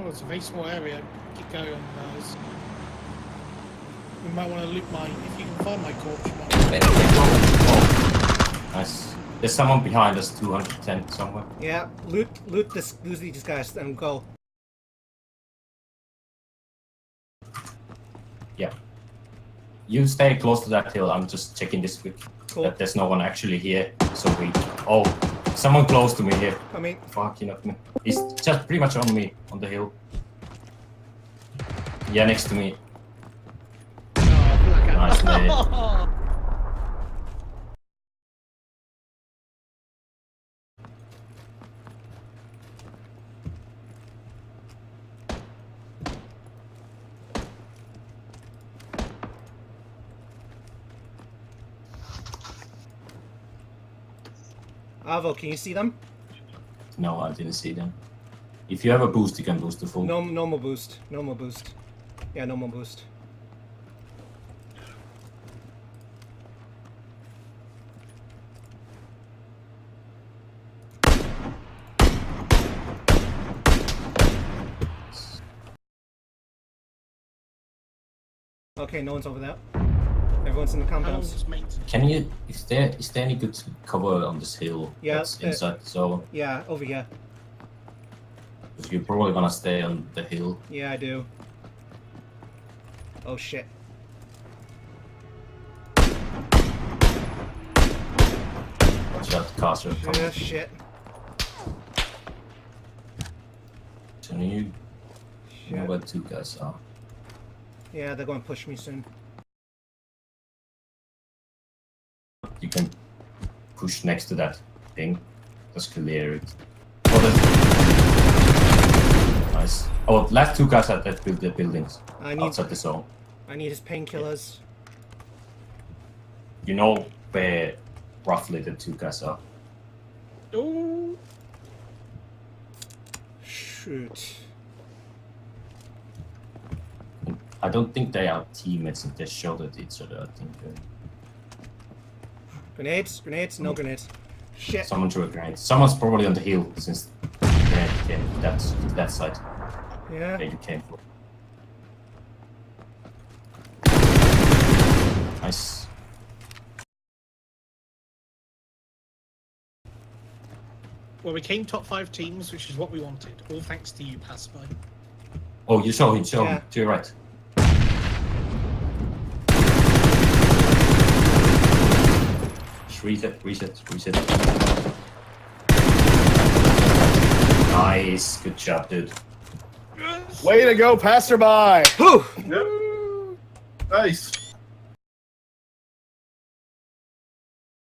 Oh, it's a very small area. Keep going, guys. We might want to loot mine. If you can find my corpse, you might want to... Oh. Nice. There's someone behind us, 210 somewhere. Yeah, loot these guys and go. Yeah. You stay close to that hill. I'm just checking this quick. Cool. That there's no one actually here. So we... Oh, someone close to me here. I mean... Fuck, you know me. He's just pretty much on me, on the hill. Yeah, next to me. Oh, Nice nade. Avo, can you see them? No, I didn't see them. If you have a boost, you can boost the full. No more boost. No more boost. Yeah, no more boost. Okay, no one's over there. Everyone's in the compounds. Can you? Is there any good cover on this hill? Yeah, That's inside. So yeah, over here. you're probably gonna stay on the hill. Yeah, I do. Oh shit. Watch out, caster. Yeah, shit. So you know where the two guys are. Yeah, they're going to push me soon. You can push next to that thing. Just clear it. Oh, nice. Oh, last two guys at that the buildings. Outside the zone. I need his painkillers. You know where roughly the two guys are. Oh. Shoot. I don't think they are teammates and they shot at each other, I think. Grenades? Grenades? No grenades. Shit. Someone threw a grenade. Someone's probably on the hill since the grenade came that side. Yeah. Where you came from. Nice. Well, we came top 5 teams, which is what we wanted. All thanks to you, Passpy. Oh, you saw him, Yeah. to your right. Just reset. Nice, good job, dude. Way to go, passerby! Whew! Yep. Nice.